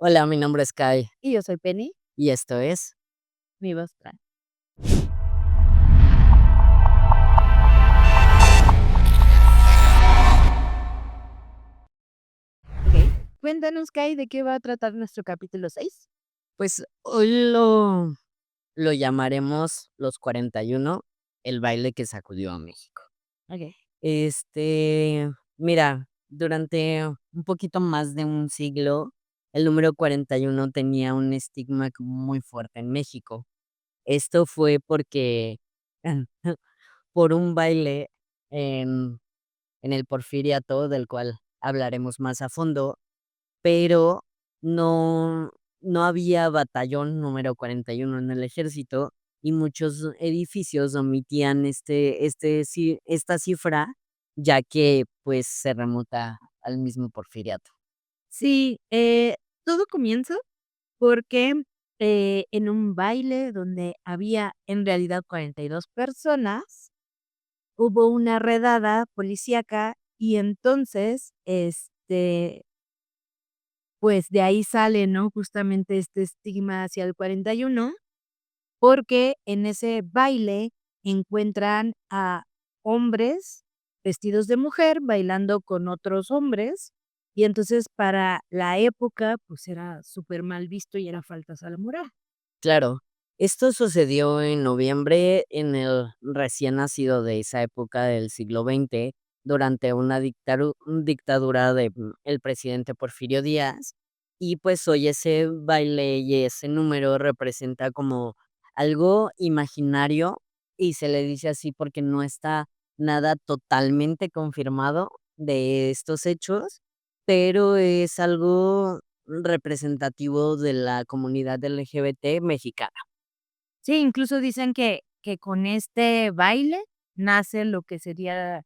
Hola, mi nombre es Kai Y yo soy Penny, y esto es. mi voz trans. Okey. Cuéntanos, Kai, ¿de qué va a tratar nuestro capítulo 6? Pues hoy lo llamaremos Los 41, el baile que sacudió a México. Okey. Mira, durante un poquito más de un siglo, el número 41 tenía un estigma como muy fuerte en México. Esto fue porque por un baile en, en el Porfiriato, del cual hablaremos más a fondo, pero no no había batallón número 41 en el ejército, y muchos edificios omitían esta cifra, ya que, pues, se remonta al mismo Porfiriato. Sí, todo comienza porque, en un baile donde había en realidad 42 personas, hubo una redada policíaca y entonces, pues, de ahí sale, ¿no?, justamente este estigma hacia el 41. Porque en ese baile encuentran a hombres vestidos de mujer bailando con otros hombres, y entonces para la época, pues, era súper mal visto y era faltas a la moral. Claro, esto sucedió en noviembre en el recién nacido de esa época del siglo XX, durante una dictadura de el presidente Porfirio Díaz. Y pues hoy ese baile y ese número representa como algo imaginario, y se le dice así porque no está nada totalmente confirmado de estos hechos, pero es algo representativo de la comunidad LGBT mexicana. Sí, incluso dicen que con este baile nace lo que sería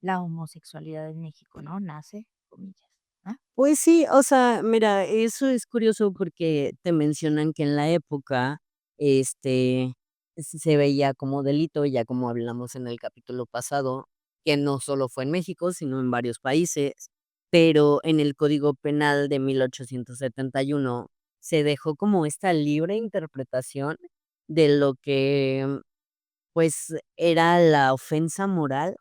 la homosexualidad en México, ¿no? Nace, comillas, ¿ah? Pues sí, o sea, mira, eso es curioso porque te mencionan que en la época, este, se veía como delito, ya como hablamos en el capítulo pasado, que no solo fue en México, sino en varios países, pero en el Código Penal de 1871 se dejó como esta libre interpretación de lo que, pues, era la ofensa moral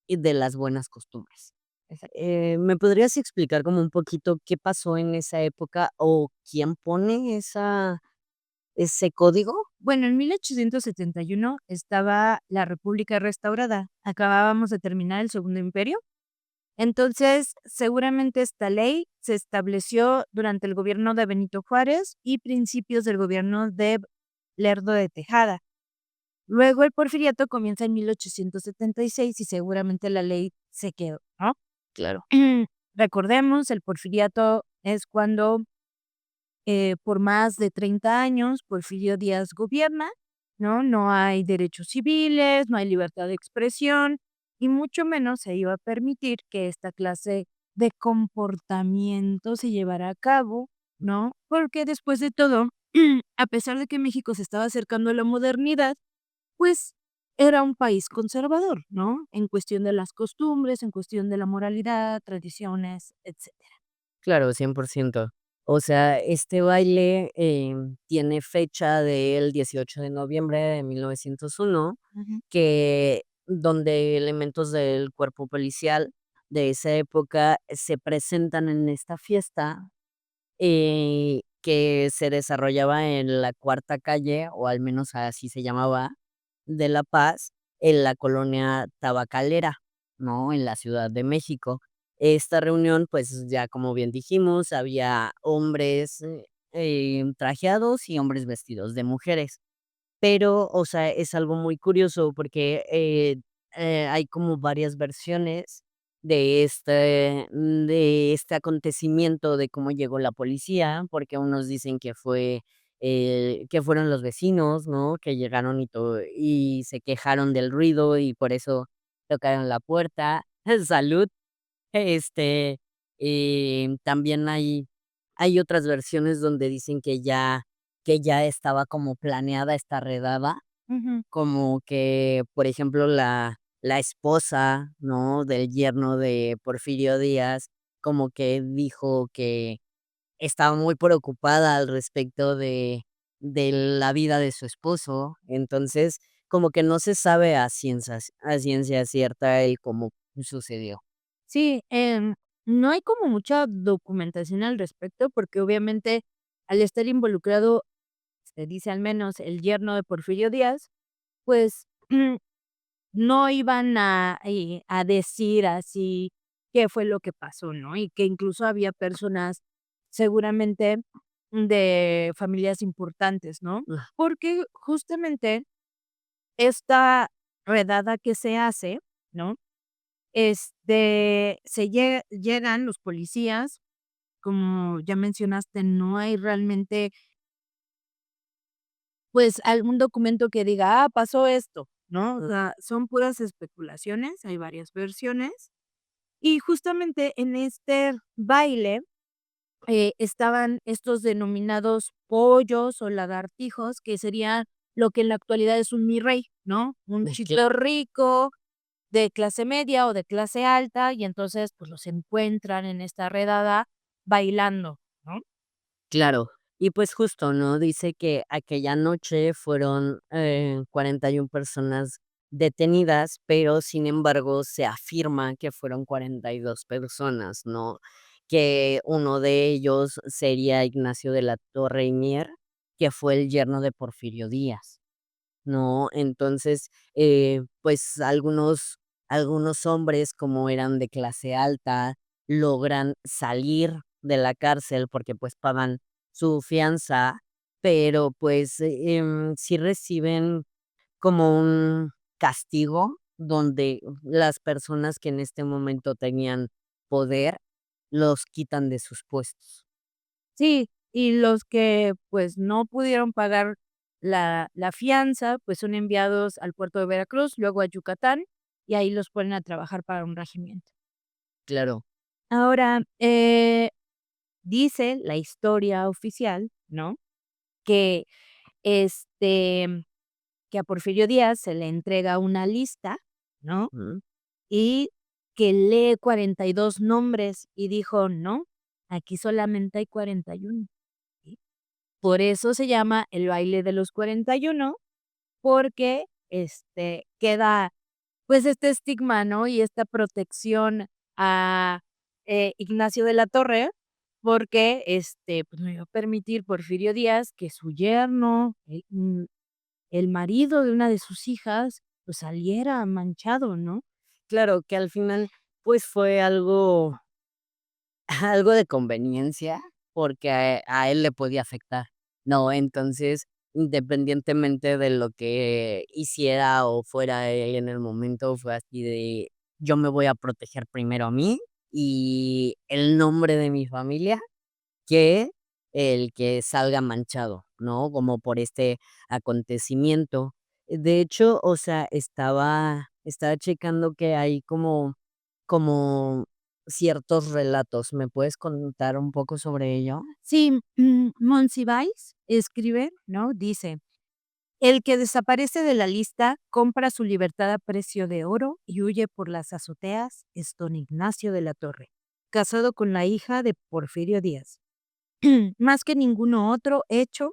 y de las buenas costumbres. Exacto. ¿Me podrías explicar como un poquito qué pasó en esa época o quién pone ese código? Bueno, en 1871 estaba la República restaurada. Acabábamos de terminar el Segundo Imperio. Entonces, seguramente esta ley se estableció durante el gobierno de Benito Juárez y principios del gobierno de Lerdo de Tejada. Luego el porfiriato comienza en 1876 y seguramente la ley se quedó, ¿no? Claro. Recordemos, el porfiriato es cuando por más de 30 años Porfirio Díaz gobierna, ¿no? No hay derechos civiles, no hay libertad de expresión y mucho menos se iba a permitir que esta clase de comportamiento se llevara a cabo, ¿no? Porque después de todo, a pesar de que México se estaba acercando a la modernidad, pues era un país conservador, ¿no? En cuestión de las costumbres, en cuestión de la moralidad, tradiciones, etcétera. Claro, 100%. O sea, este baile, tiene fecha del 18 de noviembre de 1901, Ujú. que donde elementos del cuerpo policial de esa época se presentan en esta fiesta, que se desarrollaba en la Cuarta Calle, o al menos así se llamaba, de La Paz, en la colonia tabacalera, ¿no? En la Ciudad de México. Esta reunión, pues, ya como bien dijimos, había hombres, trajeados y hombres vestidos de mujeres. Pero, o sea, es algo muy curioso porque, hay como varias versiones de este acontecimiento, de cómo llegó la policía, porque unos dicen que fueron los vecinos, ¿no? Que llegaron y se quejaron del ruido y por eso tocaron la puerta. Salud. Este, también hay otras versiones donde dicen que ya estaba como planeada esta redada, Ujú. como que, por ejemplo, la esposa, ¿no?, del yerno de Porfirio Díaz, como que dijo que estaba muy preocupada al respecto de la vida de su esposo. Entonces, como que no se sabe a ciencia cierta el cómo sucedió. Sí, no hay como mucha documentación al respecto, porque obviamente al estar involucrado, se dice al menos el yerno de Porfirio Díaz, pues no iban a decir así qué fue lo que pasó, ¿no? Y que incluso había personas seguramente de familias importantes, ¿no? Ah, Porque justamente esta redada que se hace, ¿no? Llegan los policías, como ya mencionaste, no hay realmente, pues, algún documento que diga: "Ah, pasó esto", ¿no? O ah, sea, son puras especulaciones, hay varias versiones. Y justamente en este baile, estaban estos denominados pollos o lagartijos, que sería lo que en la actualidad es un mi rey, ¿no? Un de chico rico, de clase media o de clase alta, y entonces, pues, los encuentran en esta redada bailando, ¿no? claro. Y pues justo, ¿no? Dice que aquella noche fueron 41 personas detenidas, pero sin embargo se afirma que fueron 42 personas, ¿no? Que uno de ellos sería Ignacio de la Torre y Mier, que fue el yerno de Porfirio Díaz. ¿No? Entonces, pues algunos hombres, como eran de clase alta, logran salir de la cárcel porque, pues, pagan su fianza, pero, pues, sí reciben como un castigo donde las personas que en este momento tenían poder los quitan de sus puestos. Sí, y los que, pues, no pudieron pagar la fianza, pues, son enviados al puerto de Veracruz, luego a Yucatán, y ahí los ponen a trabajar para un regimiento. Claro. Ahora, dice la historia oficial, ¿no? Que, este, que a Porfirio Díaz se le entrega una lista, ¿no? Ujú. Y que lee 42 nombres y dijo: "No, aquí solamente hay 41". ¿Sí? Por eso se llama el baile de los 41 porque, queda, pues, este estigma, ¿no? Y esta protección a, Ignacio de la Torre, porque, pues, no iba a permitir Porfirio Díaz que su yerno, el marido de una de sus hijas, pues, saliera manchado, ¿no? Claro, que al final, pues, fue algo algo de conveniencia, porque a él le podía afectar, ¿no? Entonces, independientemente de lo que hiciera o fuera él en el momento, fue así de: "Yo me voy a proteger primero a mí y el nombre de mi familia, que el que salga manchado", ¿no? Como por este acontecimiento. De hecho, o sea, estaba checando que hay como ciertos relatos, ¿me puedes contar un poco sobre ello? Sí, Monsiváis escribe, ¿no? Dice: "El que desaparece de la lista compra su libertad a precio de oro y huye por las azoteas es don Ignacio de la Torre, casado con la hija de Porfirio Díaz. Más que ninguno otro hecho,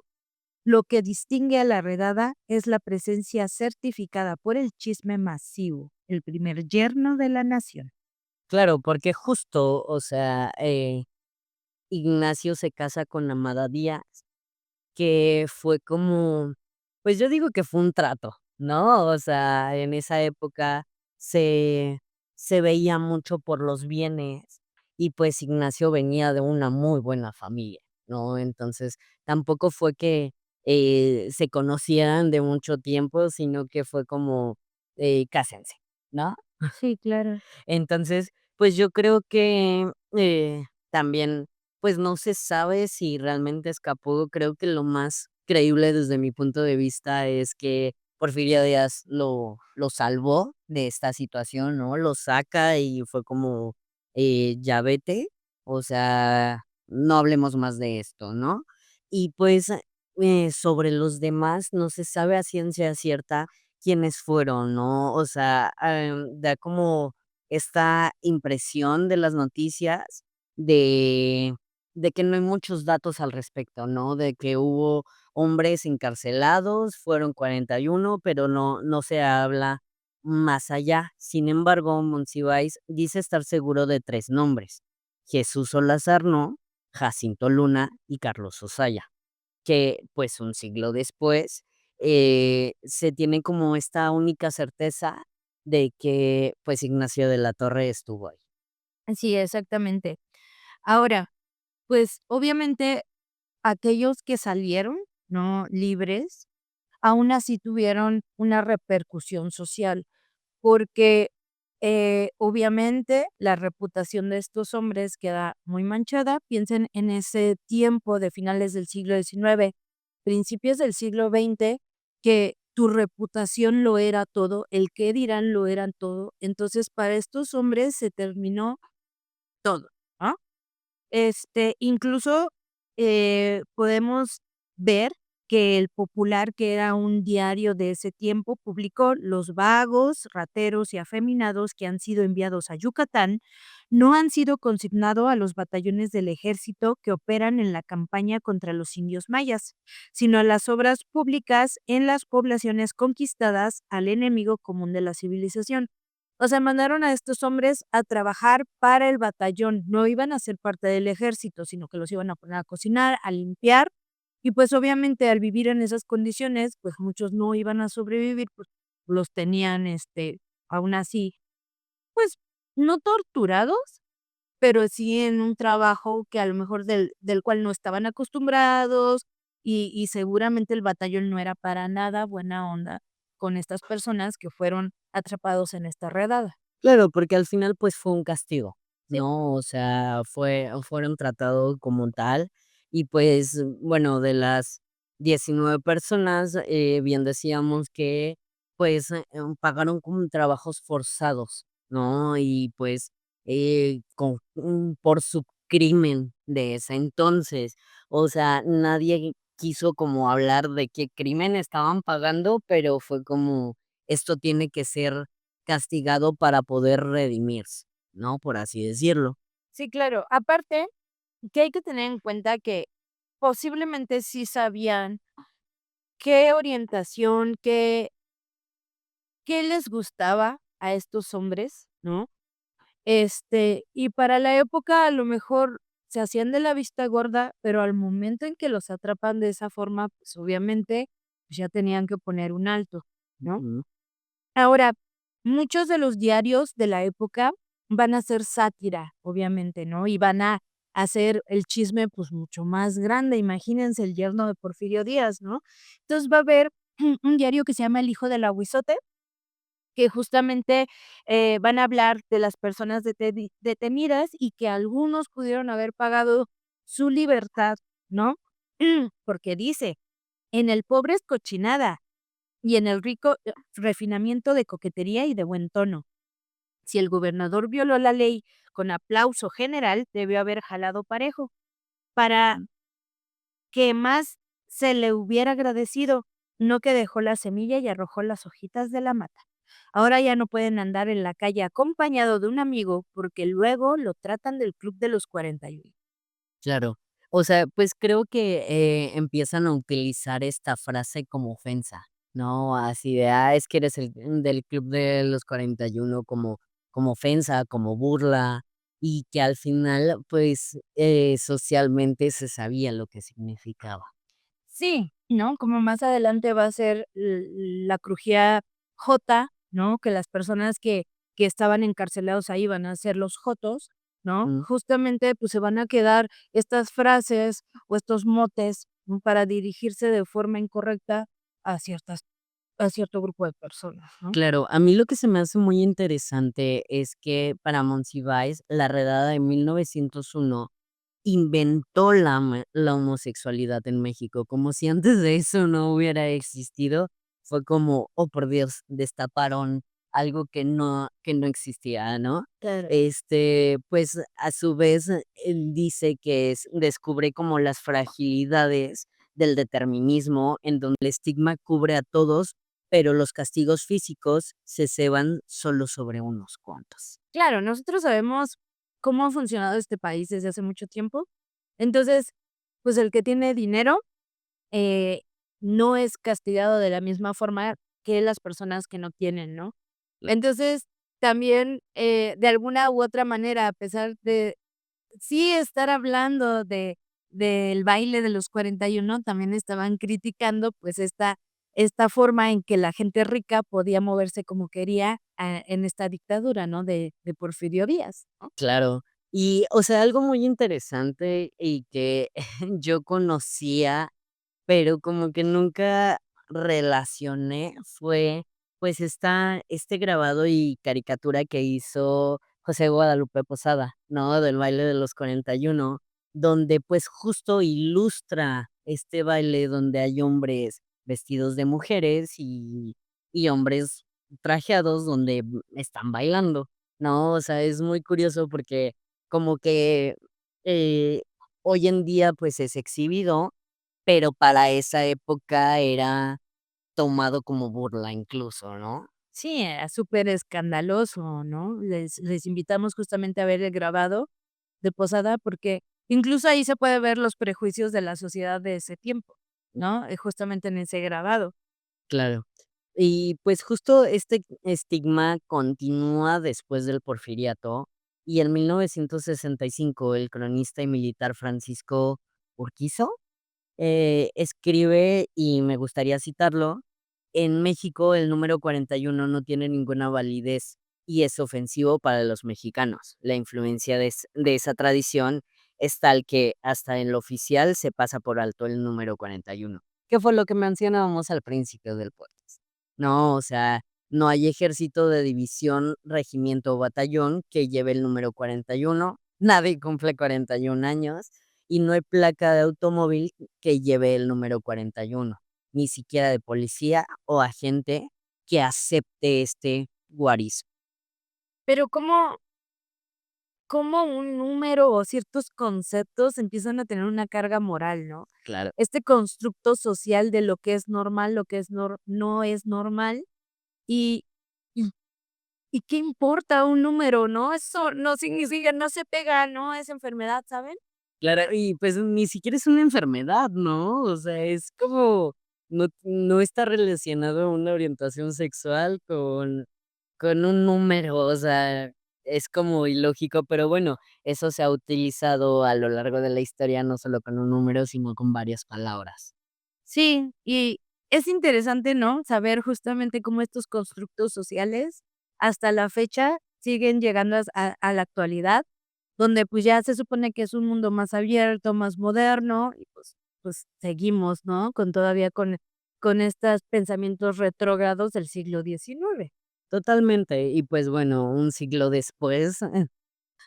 lo que distingue a la redada es la presencia certificada por el chisme masivo, el primer yerno de la nación". Claro, porque justo, o sea, Ignacio se casa con Amada Díaz, que fue como, pues yo digo que fue un trato, ¿no? O sea, en esa época se, se veía mucho por los bienes y pues Ignacio venía de una muy buena familia, ¿no? Entonces tampoco fue que se conocieran de mucho tiempo, sino que fue como, cásense, ¿no? Sí, claro. Entonces, pues yo creo que, también, pues no se sabe si realmente escapó. Creo que lo más creíble desde mi punto de vista es que Porfirio Díaz lo salvó de esta situación, ¿no? Lo saca y fue como, ya vete, o sea, no hablemos más de esto, ¿no? Y pues, sobre los demás no se sabe a ciencia cierta quiénes fueron, ¿no? O sea, da como esta impresión de las noticias de de que no hay muchos datos al respecto, ¿no? De que hubo hombres encarcelados, fueron 41, pero no se habla más allá. Sin embargo, Monsiváis dice estar seguro de 3 nombres: Jesús Solazarno, Jacinto Luna y Carlos Osaya, que, pues, un siglo después, se tiene como esta única certeza de que, pues, Ignacio de la Torre estuvo ahí. Sí, exactamente. Ahora, pues, obviamente, aquellos que salieron, ¿no?, libres, aún así tuvieron una repercusión social, porque, obviamente, la reputación de estos hombres queda muy manchada. Piensen en ese tiempo de finales del siglo XIX, principios del siglo XX, que tu reputación lo era todo, el qué dirán lo eran todo. Entonces, para estos hombres se terminó todo, ¿no? Incluso, podemos ver que El Popular, que era un diario de ese tiempo, publicó: "Los vagos, rateros y afeminados que han sido enviados a Yucatán no han sido consignados a los batallones del ejército que operan en la campaña contra los indios mayas, sino a las obras públicas en las poblaciones conquistadas, al enemigo común de la civilización". O sea, mandaron a estos hombres a trabajar para el batallón, no iban a ser parte del ejército, sino que los iban a poner a cocinar, a limpiar, y pues obviamente al vivir en esas condiciones, pues muchos no iban a sobrevivir, pues los tenían, aún así, pues no torturados, pero sí en un trabajo que a lo mejor del cual no estaban acostumbrados, y seguramente el batallón no era para nada buena onda con estas personas que fueron atrapados en esta redada. Claro, porque al final, pues, fue un castigo, Sí. ¿no? O sea, fueron tratados como tal y, pues, bueno, de las 19 personas, bien decíamos que, pues, pagaron con trabajos forzados, ¿no? Y, pues, por su crimen de ese entonces. O sea, nadie quiso como hablar de qué crimen estaban pagando, pero fue como, esto tiene que ser castigado para poder redimirse, ¿no? Por así decirlo. Sí, claro. Aparte, que hay que tener en cuenta que posiblemente sí sabían qué orientación, qué les gustaba a estos hombres, ¿no? Y para la época a lo mejor se hacían de la vista gorda, pero al momento en que los atrapan de esa forma, pues obviamente, pues ya tenían que poner un alto, ¿no? Ujú. Ahora, muchos de los diarios de la época van a hacer sátira, obviamente, ¿no? Y van a hacer el chisme, pues, mucho más grande. Imagínense el yerno de Porfirio Díaz, ¿no? Entonces, va a haber un diario que se llama El Hijo del Ahuizote, que justamente, van a hablar de las personas detenidas y que algunos pudieron haber pagado su libertad, ¿no? Porque dice: "En el pobre es cochinada, y en el rico, refinamiento de coquetería y de buen tono. Si el gobernador violó la ley con aplauso general, debió haber jalado parejo, para que más se le hubiera agradecido, no que dejó la semilla y arrojó las hojitas de la mata. Ahora ya no pueden andar en la calle acompañado de un amigo porque luego lo tratan del club de los 41". Claro. O sea, pues creo que, empiezan a utilizar esta frase como ofensa, ¿no? Así de, es que eres del club de los 41 como ofensa, como burla, y que al final, pues, socialmente se sabía lo que significaba. Sí, ¿no? Como más adelante va a ser la crujía jota, ¿no? Que las personas que estaban encarcelados ahí van a ser los jotos, ¿no? Mm. Justamente, pues, se van a quedar estas frases o estos motes, ¿no? Para dirigirse de forma incorrecta a cierto grupo de personas, ¿no? Claro, a mí lo que se me hace muy interesante es que para Monsiváis la redada de 1901 inventó la homosexualidad en México, como si antes de eso no hubiera existido. Fue como, oh, por Dios, destaparon algo que no existía, ¿no? Claro. Pues, a su vez, él dice que descubre como las fragilidades del determinismo, en donde el estigma cubre a todos, pero los castigos físicos se ceban solo sobre unos cuantos. Claro, nosotros sabemos cómo ha funcionado este país desde hace mucho tiempo. Entonces, pues el que tiene dinero, eh, no es castigado de la misma forma que las personas que no tienen, ¿no? Entonces, también, de alguna u otra manera, a pesar de sí estar hablando del baile de los 41, también estaban criticando, pues, esta forma en que la gente rica podía moverse como quería, en esta dictadura, ¿no? De Porfirio Díaz, ¿no? Claro. Y, o sea, algo muy interesante y que yo conocía, pero como que nunca relacioné fue, pues, este grabado y caricatura que hizo José Guadalupe Posada, ¿no? Del baile de los 41, donde, pues, justo ilustra este baile donde hay hombres vestidos de mujeres y hombres trajeados donde están bailando, ¿no? O sea, es muy curioso porque como que, eh, hoy en día, pues, es exhibido, pero para esa época era tomado como burla incluso, ¿no? Sí, era súper escandaloso, ¿no? Les invitamos justamente a ver el grabado de Posada, porque incluso ahí se puede ver los prejuicios de la sociedad de ese tiempo, ¿no? Justamente en ese grabado. Claro. Y, pues, justo este estigma continúa después del Porfiriato, y en 1965 el cronista y militar Francisco Urquizo, escribe, y me gustaría citarlo: "En México, el número 41 no tiene ninguna validez y es ofensivo para los mexicanos. La influencia de esa tradición es tal que hasta en lo oficial se pasa por alto el número 41", que fue lo que mencionábamos al principio del podcast. No, o sea, no hay ejército de división, regimiento o batallón que lleve el número 41, nadie cumple 41 años, y no hay placa de automóvil que lleve el número 41, ni siquiera de policía o agente que acepte este guarizo. Pero, ¿cómo un número o ciertos conceptos empiezan a tener una carga moral, no? Claro. Este constructo social de lo que es normal, lo que es no es normal, y y ¿y qué importa un número, no? Eso no significa no se pega, no es enfermedad, ¿saben? Claro, y pues ni siquiera es una enfermedad, ¿no? O sea, es como no está relacionado una orientación sexual con un número, o sea, es como ilógico, pero bueno, eso se ha utilizado a lo largo de la historia, no solo con un número, sino con varias palabras. Sí, y es interesante, ¿no? Saber justamente cómo estos constructos sociales, hasta la fecha, siguen llegando a la actualidad, donde, pues, ya se supone que es un mundo más abierto, más moderno, y pues seguimos, ¿no? Todavía con estos pensamientos retrógrados del siglo XIX. Totalmente, y pues bueno, un siglo después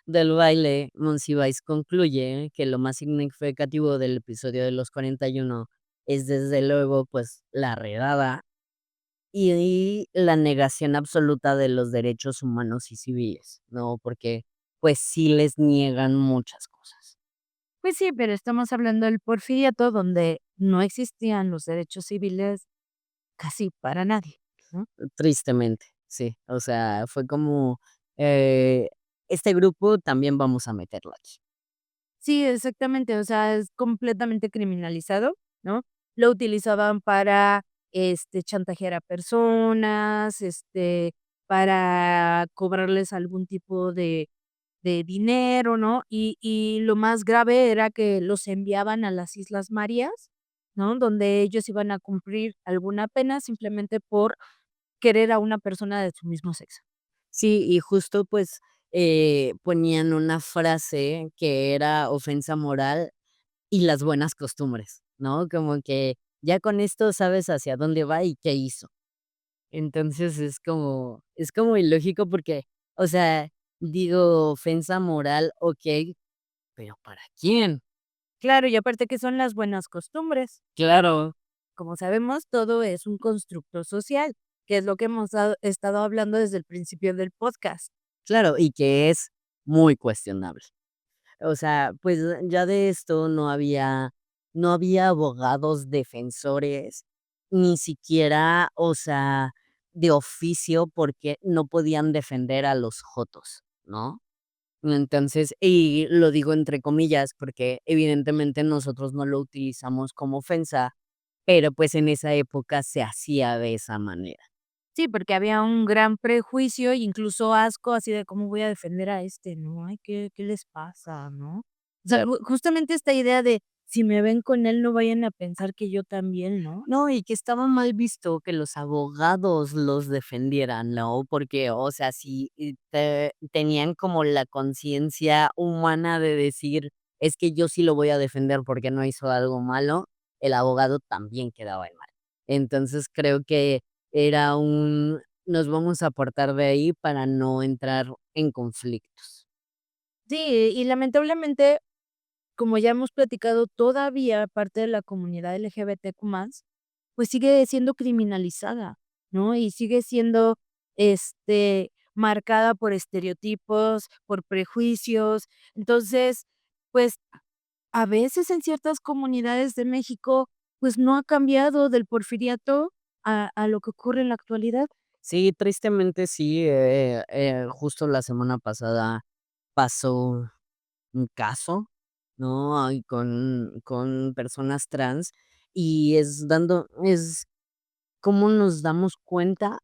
del baile, Monsiváis concluye que lo más significativo del episodio de los 41 es desde luego, pues, la redada y la negación absoluta de los derechos humanos y civiles, ¿no? Porque, pues, sí les niegan muchas cosas. Pues sí, pero estamos hablando del Porfiriato, donde no existían los derechos civiles casi para nadie, ¿no? Tristemente, sí. O sea, fue como, eh, este grupo también vamos a meterlo aquí. Sí, exactamente, o sea, es completamente criminalizado, ¿no? Lo utilizaban para, chantajear a personas, para cobrarles algún tipo de dinero, ¿no? Y lo más grave era que los enviaban a las Islas Marías, ¿no? Donde ellos iban a cumplir alguna pena simplemente por querer a una persona de su mismo sexo. Sí, y justo, pues, ponían una frase que era ofensa moral y las buenas costumbres, ¿no? Como que ya con esto sabes hacia dónde va y qué hizo. Entonces es como ilógico porque, o sea, digo, ofensa moral, okey, pero ¿para quién? Claro, y aparte, ¿qué son las buenas costumbres? Claro, Como sabemos, todo es un constructo social, que es lo que hemos estado hablando desde el principio del podcast. claro, y que es muy cuestionable. O sea, pues, ya de esto no había abogados defensores, ni siquiera, o sea, de oficio, porque no podían defender a los jotos, ¿no? Entonces, y lo digo entre comillas, porque evidentemente nosotros no lo utilizamos como ofensa, pero, pues, en esa época se hacía de esa manera. Sí, porque había un gran prejuicio, e incluso asco, así de cómo voy a defender a este, ¿no? Ay, ¿qué les pasa, no? O sea, justamente esta idea de si me ven con él, no vayan a pensar que yo también, ¿no? No, y que estaba mal visto que los abogados los defendieran, ¿no? Porque, o sea, si tenían como la conciencia humana de decir, es que yo sí lo voy a defender porque no hizo algo malo, el abogado también quedaba en mal. Entonces creo que era nos vamos a apartar de ahí para no entrar en conflictos. Sí, y lamentablemente, como ya hemos platicado, todavía parte de la comunidad LGBTQ+, pues sigue siendo criminalizada, ¿no? Y sigue siendo, marcada por estereotipos, por prejuicios. Entonces, pues, a veces en ciertas comunidades de México, pues, no ha cambiado del porfiriato a lo que ocurre en la actualidad. Sí, tristemente sí, justo la semana pasada pasó un caso, ¿no? Ay, con personas trans, y es cómo nos damos cuenta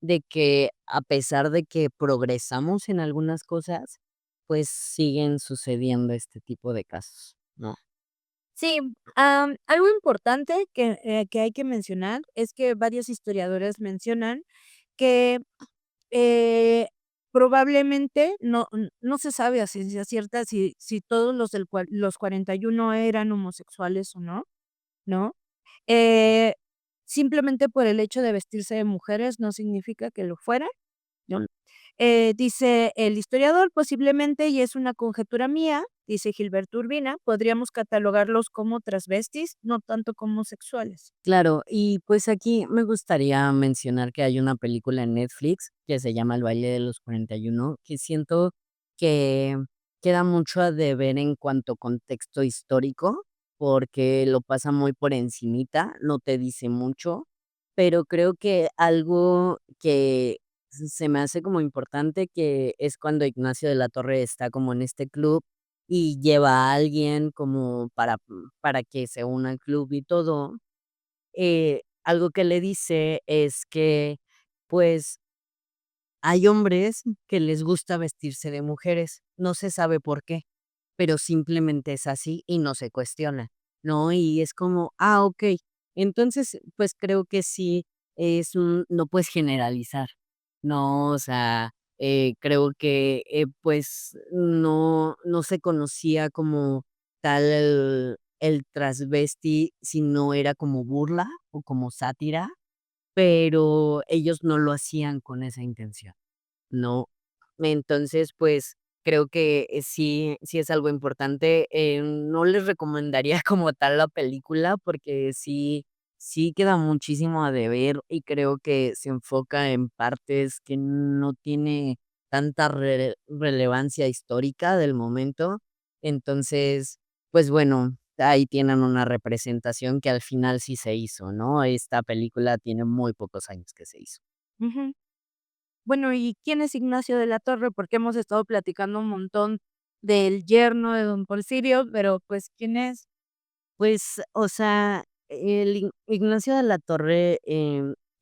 de que a pesar de que progresamos en algunas cosas, pues siguen sucediendo este tipo de casos, ¿no? Sí, algo importante que hay que mencionar es que varios historiadores mencionan que, probablemente no se sabe a ciencia cierta si todos los 41 eran homosexuales o no, ¿no? Eh, Simplemente por el hecho de vestirse de mujeres no significa que lo fueran, ¿no? Dice el historiador, posiblemente, y es una conjetura mía, dice Gilberto Urbina, podríamos catalogarlos como transvestis, no tanto como sexuales. Claro, y pues aquí me gustaría mencionar que hay una película en Netflix que se llama El baile de los 41, que siento que queda mucho a deber en cuanto a contexto histórico, porque lo pasa muy por encimita, no te dice mucho, pero creo que algo que se me hace como importante, que es cuando Ignacio de la Torre está como en este club y lleva a alguien como para que se una al club y todo. Algo que le dice es que, pues, hay hombres que les gusta vestirse de mujeres, no se sabe por qué, pero simplemente es así y no se cuestiona, ¿no? Y es como, okey. Entonces, pues, creo que sí no puedes generalizar, ¿no? O sea, creo que, pues, no se conocía como tal el transvesti, si no era como burla o como sátira, pero ellos no lo hacían con esa intención. No. Entonces, pues, creo que, sí es algo importante, no les recomendaría como tal la película, porque sí queda muchísimo a deber, y creo que se enfoca en partes que no tiene tanta relevancia histórica del momento. Entonces, pues bueno, ahí tienen una representación que al final sí se hizo, ¿no? Esta película tiene muy pocos años que se hizo. Ujú. Bueno, ¿y quién es Ignacio de la Torre? Porque hemos estado platicando un montón del yerno de don Porfirio, pero, pues, ¿quién es? Pues, o sea, el Ignacio de la Torre,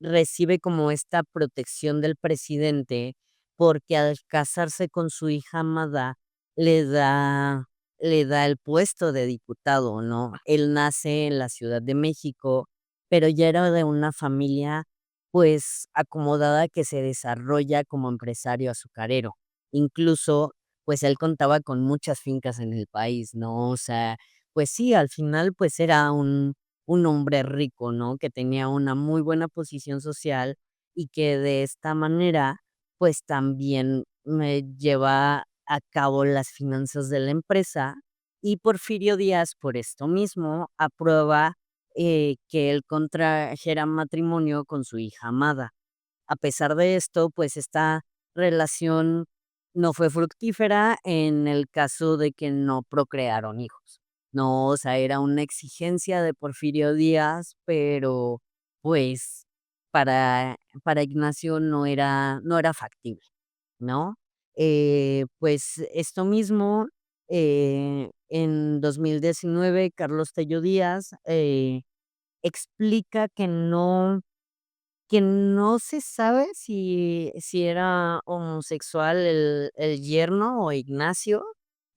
recibe como esta protección del presidente, porque al casarse con su hija amada le da le da el puesto de diputado, ¿no? Él nace en la Ciudad de México, pero ya era de una familia, pues, acomodada que se desarrolla como empresario azucarero. Incluso, pues, él contaba con muchas fincas en el país, ¿no? O sea, pues sí, al final, pues era un hombre rico, ¿no? Que tenía una muy buena posición social y que de esta manera, pues también me lleva a cabo las finanzas de la empresa, y Porfirio Díaz, por esto mismo, aprueba, que él contrajera matrimonio con su hija amada. A pesar de esto, pues esta relación no fue fructífera en el caso de que no procrearon hijos. No, o sea, era una exigencia de Porfirio Díaz, pero pues para Ignacio no era factible, ¿no? pues esto mismo, en 2019, Carlos Tello Díaz, explica que no se sabe si era homosexual el yerno o Ignacio,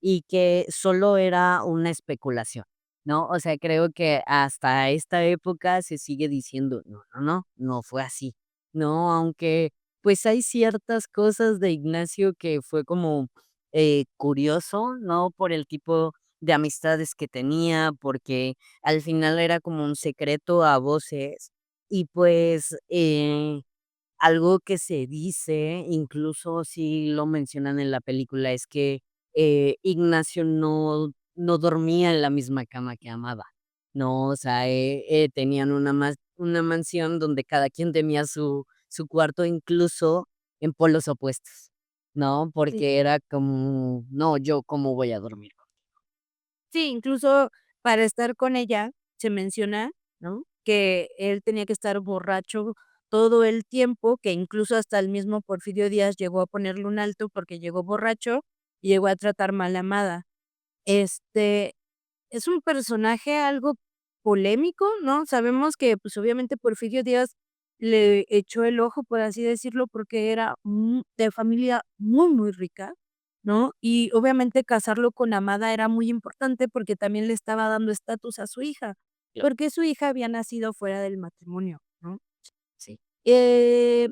y que solo era una especulación, ¿no? O sea, creo que hasta esta época se sigue diciendo: "No, no, no, no fue así", ¿no? Aunque, pues, hay ciertas cosas de Ignacio que fue como, curioso, ¿no? Por el tipo de amistades que tenía, porque al final era como un secreto a voces y pues, algo que se dice, incluso sí lo mencionan en la película, es que, Ignacio no dormía en la misma cama que Amada, ¿no? O sea, tenían una mansión donde cada quien tenía su cuarto, incluso en polos opuestos, ¿no? Sí. Porque era como: "No, ¿yo cómo voy a dormir?". Sí, incluso para estar con ella se menciona, ¿no?, que él tenía que estar borracho todo el tiempo, que incluso hasta el mismo Porfirio Díaz llegó a ponerle un alto porque llegó borracho y llegó a tratar mal a Amada. Este, es un personaje algo polémico, ¿no? Sabemos que, pues, obviamente Porfirio Díaz le echó el ojo, por así decirlo, porque era de familia muy, muy rica, ¿no? Y obviamente casarlo con Amada era muy importante porque también le estaba dando estatus a su hija, porque su hija había nacido fuera del matrimonio, ¿no? Sí. Eh,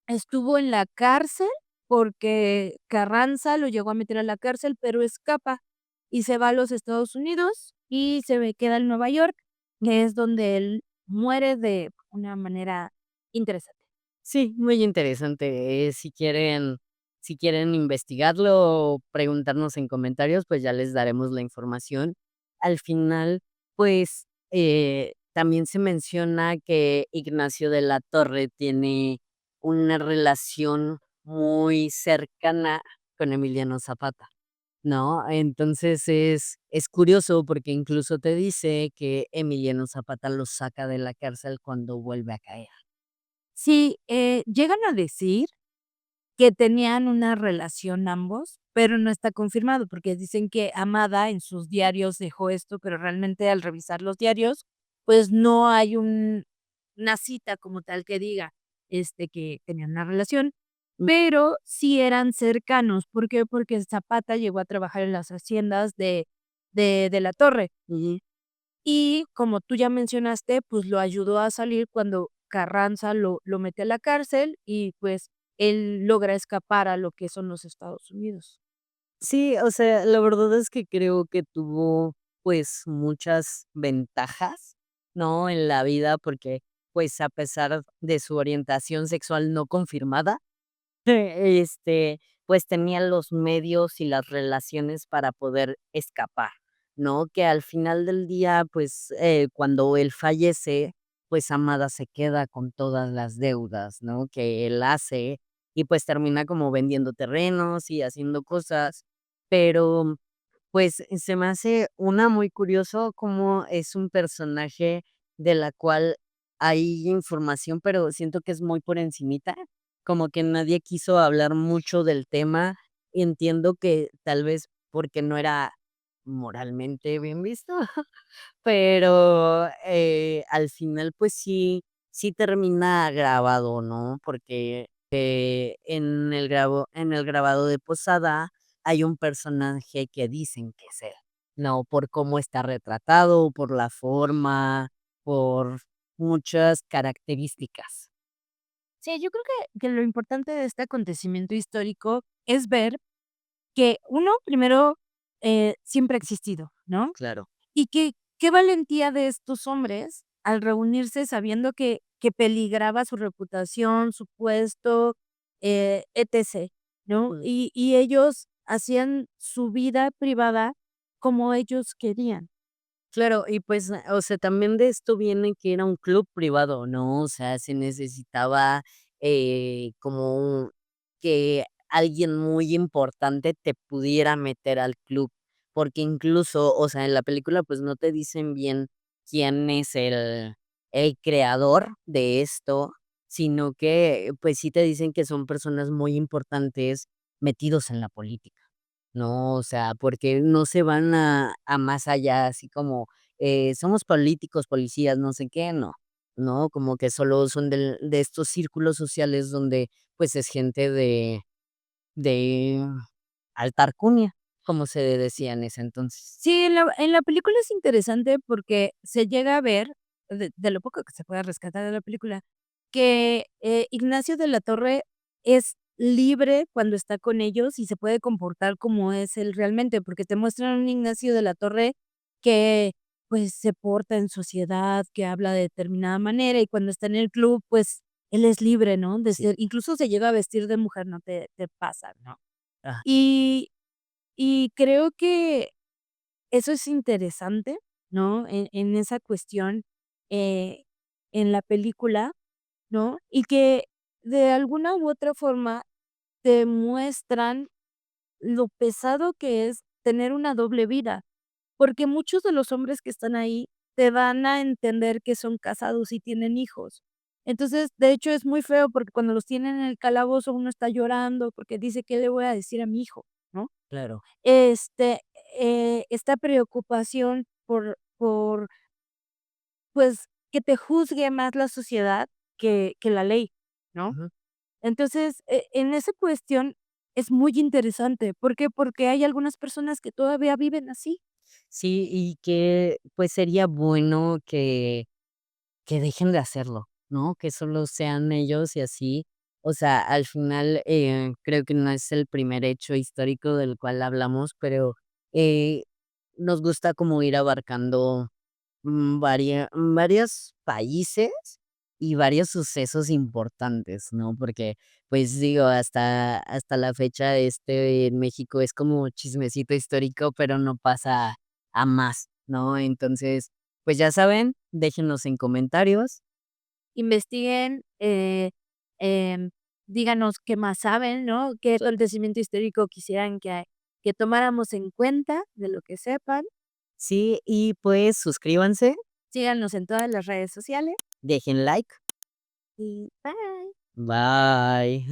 Estuvo en la cárcel porque Carranza lo llegó a meter a la cárcel, pero escapa y se va a los Estados Unidos y queda en Nueva York, que es donde él muere de una manera interesante. Sí, muy interesante. Si quieren investigarlo o preguntarnos en comentarios, pues ya les daremos la información. Al final, pues, también se menciona que Ignacio de la Torre tiene una relación muy cercana con Emiliano Zapata, ¿no? Entonces es curioso porque incluso te dice que Emiliano Zapata lo saca de la cárcel cuando vuelve a caer. Sí, llegan a decir que tenían una relación ambos, pero no está confirmado, porque dicen que Amada en sus diarios dejó esto, pero realmente al revisar los diarios, pues no hay una cita como tal que diga, que tenían una relación, pero sí eran cercanos. ¿Por qué? Porque Zapata llegó a trabajar en las haciendas de La Torre. Ujú. Y como tú ya mencionaste, pues, lo ayudó a salir cuando Carranza lo mete a la cárcel y, pues, él logra escapar a lo que son los Estados Unidos. Sí, o sea, la verdad es que creo que tuvo, pues, muchas ventajas, ¿no? En la vida, porque, pues, a pesar de su orientación sexual no confirmada, pues, tenía los medios y las relaciones para poder escapar, ¿no? Que al final del día, pues, cuando él fallece, pues, Amada se queda con todas las deudas, ¿no? Que él hace y, pues, termina como vendiendo terrenos y haciendo cosas, pero, pues, se me hace muy curioso cómo es un personaje de la cual hay información, pero siento que es muy por encimita, como que nadie quiso hablar mucho del tema. Entiendo que tal vez porque no era moralmente bien visto, pero, al final, pues sí termina grabado, ¿no? Porque, en el grabado de Posada hay un personaje que dicen que es él, ¿no? Por cómo está retratado, por la forma, por muchas características. Sí, yo creo que lo importante de este acontecimiento histórico es ver que uno, primero, siempre ha existido, ¿no? Claro. Y qué valentía de estos hombres al reunirse sabiendo que peligraba su reputación, su puesto, etc., ¿no? Y ellos hacían su vida privada como ellos querían. Claro, y pues, o sea, también de esto viene que era un club privado, ¿no? O sea, se necesitaba, como que alguien muy importante te pudiera meter al club, porque incluso, o sea, en la película, pues, no te dicen bien quién es el creador de esto, sino que, pues, sí te dicen que son personas muy importantes metidos en la política, ¿no? O sea, porque no se van a más allá, así como, somos políticos, policías, no sé qué, no, no, como que solo son de estos círculos sociales donde, pues, es gente de alta alcurnia, como se decía en ese entonces. Sí, en la película es interesante porque se llega a ver, de lo poco que se puede rescatar de la película, que, Ignacio de la Torre es libre cuando está con ellos y se puede comportar como es él realmente, porque te muestran un Ignacio de la Torre que, pues, se porta en sociedad, que habla de determinada manera, y cuando está en el club, pues, él es libre, ¿no? De Sí. ser incluso se llega a vestir de mujer, ¿no? Te pasa, ¿no? Ah, Y creo que eso es interesante, ¿no? En esa cuestión, eh, en la película, ¿no? Y que de alguna u otra forma te muestran lo pesado que es tener una doble vida, porque muchos de los hombres que están ahí te dan a entender que son casados y tienen hijos. Entonces, de hecho, es muy feo porque cuando los tienen en el calabozo uno está llorando porque dice: "¿Qué le voy a decir a mi hijo?", ¿no? claro. Este, esta preocupación por, pues, que te juzgue más la sociedad que la ley, ¿no? Ujú. Entonces, en esa cuestión es muy interesante, ¿por qué? Porque hay algunas personas que todavía viven así. Sí, y que, pues, sería bueno que dejen de hacerlo, ¿no? Que solo sean ellos y así. O sea, al final, creo que no es el primer hecho histórico del cual hablamos, pero, eh, nos gusta como ir abarcando, varios países y varios sucesos importantes, ¿no? Porque, pues, digo, hasta la fecha, en México es como chismecito histórico, pero no pasa a más, ¿no? Entonces, pues, ya saben, déjenos en comentarios. Investiguen, em, díganos qué más saben, ¿no? Qué acontecimiento histórico quisieran que tomáramos en cuenta de lo que sepan. Sí, y pues, suscríbanse, Síganos en todas las redes sociales dejen like. y bye. Bye.